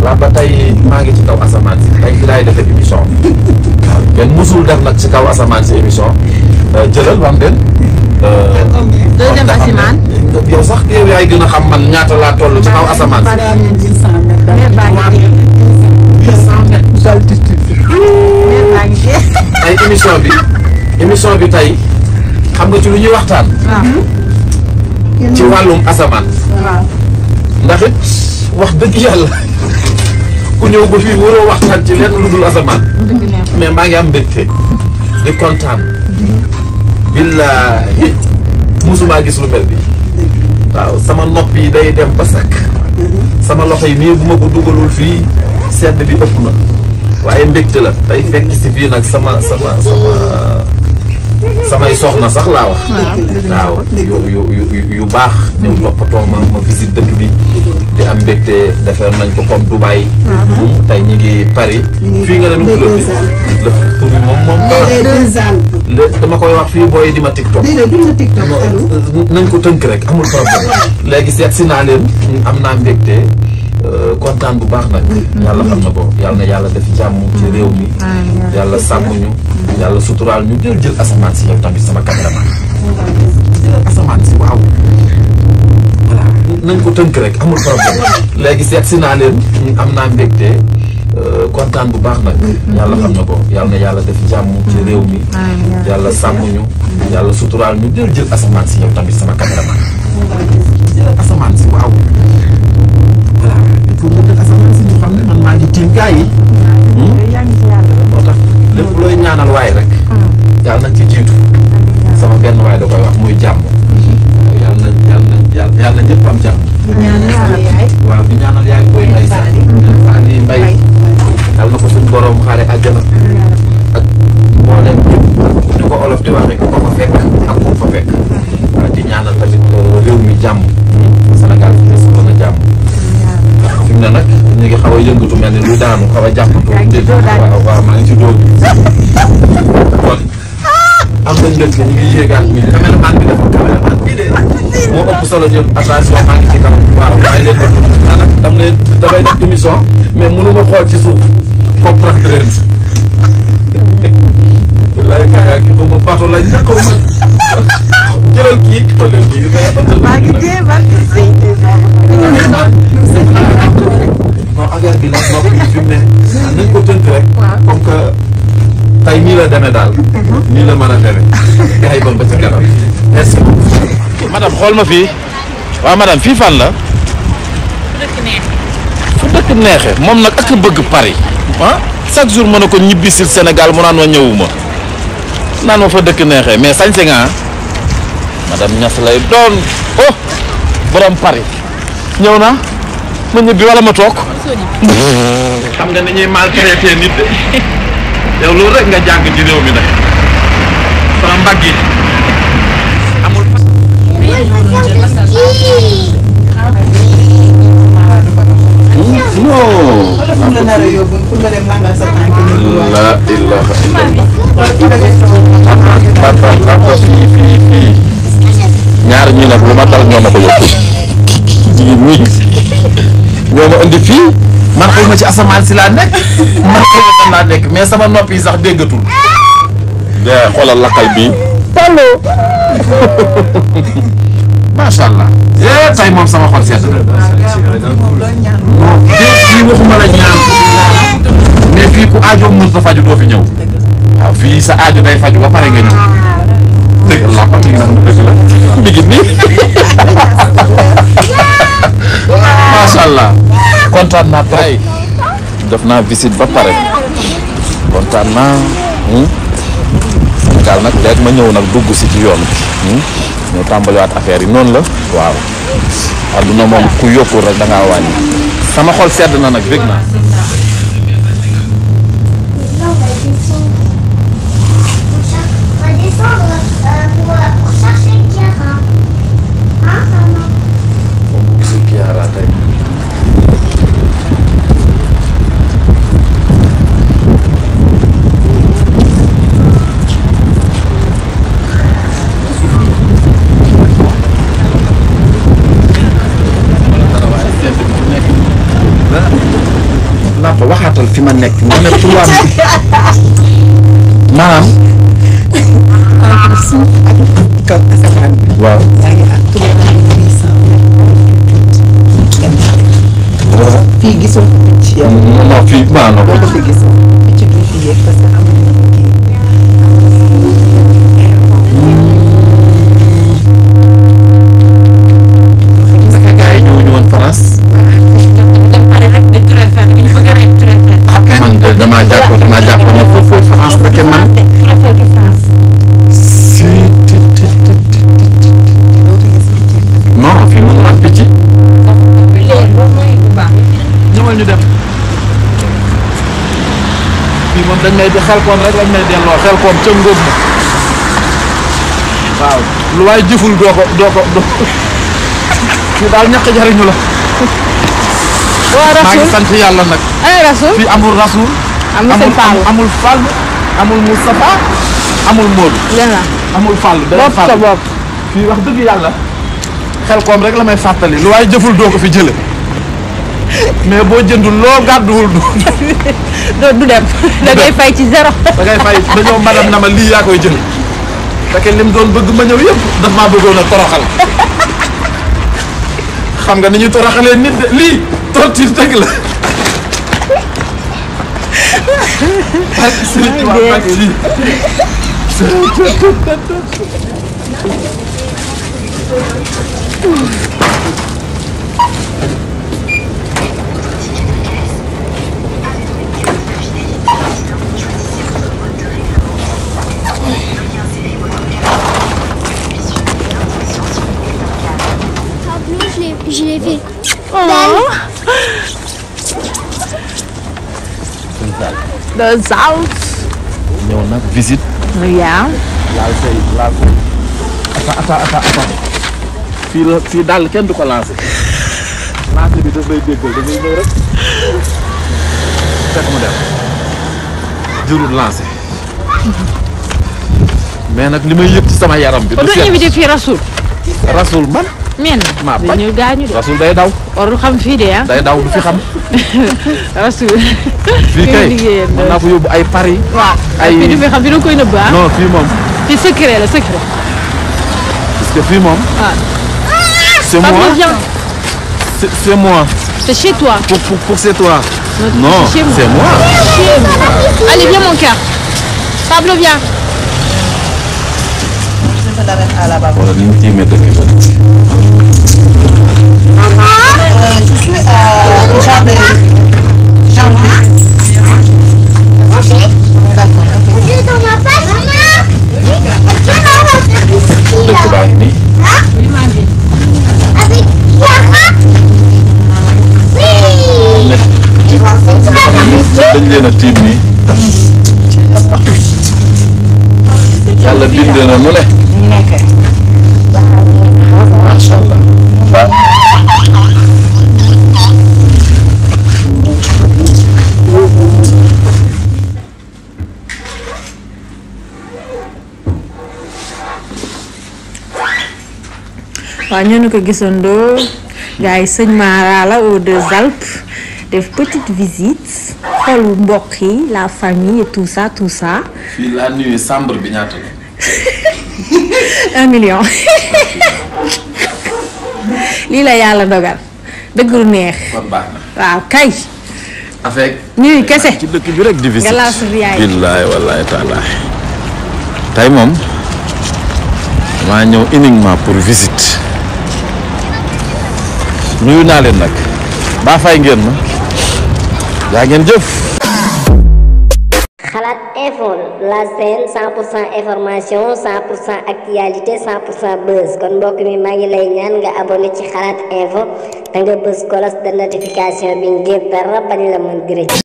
waaw ba tey maa ngi ci kaw asamaan si tey fi laay defee émission waaw kenn musul def nag ci kaw asamaan si émission jëlal wax ngeen. deuxième asamaan. yow sax yow yaay gën a xam man ñaata laa toll ci kaw asamaan si. tey émission bi tey xam nga ci lu ñuy waxtaan. ci wàllum asamaan. ndax it wax dëgg yàlla ku ñëw ba fii waroo waxtaan ci lenn lu dul asamaan. mais maa ngi am mbégte di kontaan. billaahi musuma gis lu mel bi waaw sama nopp yi day dem ba sakk. sama loxo yi nii bu ma ko dugalul fii sedd bi ëpp na waaye mbégte la day fekk si fii nag samay soxna sax laa wax. waaw yu baax ñëw toppatoo ma visite dëkk bi di am mbégte defar nañ ko comme Dubaï. tey ñi ngi Paris. fii nga ne nu mu tudd la tur bi moom dama koy wax fii booy di ma TikTok. nañ ko tënk rek amul problème. léegi seet si naa leen am naa mbégte kontaan bu baax nag. yàlla xam na ko yàlla na yàlla def jàmm ci réew mi. yàlla sàmm ñu. yàlla suturaal ñu jël asamaan si yow tamit sama caméraman. jël asamaan si waaw. voilà nañ ko tënk rek amul problème. léegi seet si naa leen am naa mbégte kontaan bu baax nag. yàlla xam na ko yàlla na yàlla def jàmm ci réew mi. yàlla sàmm ñu. yàlla suturaal ñu jël asamaan si yow tamit sama caméraman. jël asamaan si waaw. voilà il faut nga jël asamaan si ñu xam ne man maa ngi tiim gaa yi. moo tax lépp looy ñaanal waay rek. yàlla nañ ci jiitu. sama benn waay da koy wax muy jàmm. yàlla na ñëpp am jàmm. waaw di ñaanal yaay koy mbay sax. Fani Mbay. yàlla na ko suñ borom xaare àjjana. ak mboolem ñu ko olof di waxee ku ko fa fekk ak ku fa fekk. waaw di ñaanal tamit réew mi jàmm. Sénégal fi mu soxla na jàmm. fi mu ne nag ñu ngi xaw a yëngatu mel ni luy daanu xaw a jàppatu. waaw maa ngi ci dóor bi. kon am nañ mbégte ñu ngi yéegaat mi caméraman bi dafa caméraman bii de moo ëpp solo jël attention maa ngi ci kanam. waaw waaye leen ko nag damay def émission mais mënu ma xool ci suuf comprendre leen. lay kaa ki ma bato lañ njëkk ma jëlal kii jëlal kii maa ngi dee ba non affaire bi nag nopp yi fi mu ne nañ ko tënk rek comme que tey nii la demee daal nii la mën a demee gars yi ba ci kanam merci beaucoup madame xool ma fii waaw madame fii fan la fu dëkk neexee moom nag ak bëgg Paris ah chaque jour mën na ko ñibbi si Sénégal mu naan ma ñëwuma naan ma fa dëkk neexee mais sañse nga madame Niass lay doon oh borom Paris ñëw na ma ñibbi wala ma toog. xam nga ni ñuy maltraité nit de yow loolu rek nga jàng ci réew mi nag sama mbagg yi amul. la ilaha illallah. fii ñaar ñi nag lu ma dal ñoo ma ko yóbbu. jigéen ñi ñoo ma indi fii man xëy ma ci asamaan si laa nekk man xëy ma laa nekk mais sama nopp yi sax déggatul. de xoolal lakkal bii. allo. macha allah. tey moom sama xol sedd na. fii waxuma la ñaan mais fii ku aajo mën sa faju doo fi ñëw. waaw fii sa aajo day faju ba pare nga ñëw. dëgg la xam nga nag dëgg la mi ngi nii. macha allah kontaan naa trop. def naa visite ba pare kontaan naa. Sénégal nag léegi ma ñëw nag dugg si ci yoon bi. ñu tàmbaliwaat affaire yi noonu la. waaw adduna moom ku yokkul rek da ngaa wàññi. sama xol sedd na nag bég naa. waxaatal fi ma nekk nga ne 3000 maanaam. suuf ak kaw asamaan bi. waaw. yaa ngi ak 3800. fii gisoo ko picc yow. non fii maanaam. boo ko fi gisoo picc du fi yéeg parce que amuñu kii. naka gars yi ñëw ñu woon France. man de damaa jàpp ne foofu France rek man. non fii moom am picc. ñëwal ñu dem. fii moom dañ may xel koom rek lañ may delloo xel koom ca ngóob ma. waaw lu waay jëful doo ko fii daal ñàkk jariñu la. maa ngi sant yàlla nag. fii amul rasul. amul Fall amul Moustapha amul Modou. amul Fall day Fall fii wax dëgg yàlla xel koom rek la may fàttali lu waaye jëful doo ko fi jële mais boo jëndul loo gàdduwul du dem da ngay fay ci zéro. da ngay fay dañoo madame na ma lii yaa koy jël fekkee lim doon bëgg ma ñëw yëpp daf maa bëggoon a toroxal xam nga ni ñuy toroxalee nit de lii torture dëgg la. ak Serigne Touba Mbacké lii. Je l'ai fait. De zout. ñëw nag visite. Ja. laal say. fii daal kenn du ko lancé. lancé bi daf lay déggal da ngay ñëw rek. fekk mu dem. jërul lancé. mais nag li may yëg ci sama yaram bi. du invité fii Rasoul. Rasoul man. men maa bañ dañu gaañu de. Rasoul day daw. warul xam fii de ah. day daw du fi xam. Rasoul. fii kay mën naa ko yóbbu ay Paris. waaw fii du fi xam dina koy nëbb ah. non fii moom. fii secret la secret. parce que fii moom. waaw. c'est moi Pablo viens. c'est moi. C'est chez toi. Pour c'est toi. Non, c'est chez moi. C'est moi. Chez moi. Allez viens mon cœur. Pablo viens. Voilà, ni mu tiimee dëkk bi. Je suis genre de janvier. dëkk baa ngi nii. dañ leen a tiim nii. yàlla bind na mu ne. macha allah. waaw ñoo ñu ko gisandoo gars yi sëñ Mara la aux Deux Alpes def petite visite xool mbokk yi la famille et tout ça tout ça. fii la nuit chambre bi ñaata la. 1 million. lii la yàlla dogal dëgg lu neex. kon baax na. waaw kay. avec. nuyu kese. ci dëkk bi rek di visite. galaasu yaay. billaahi wallaahi taalaa. tey moom. maa ñëw uniquement pour visite. nuyu naa leen nag. baa fay ngeen ma. yaa ngeen jëf. Xalaat info la chaîne 100% information 100% actualité 100% buzz kon mbokk mi maa ngi lay ñaan nga abonné ci Xalaat info te nga bës cloche de notification bi ngir dara bañ la mën di rëcc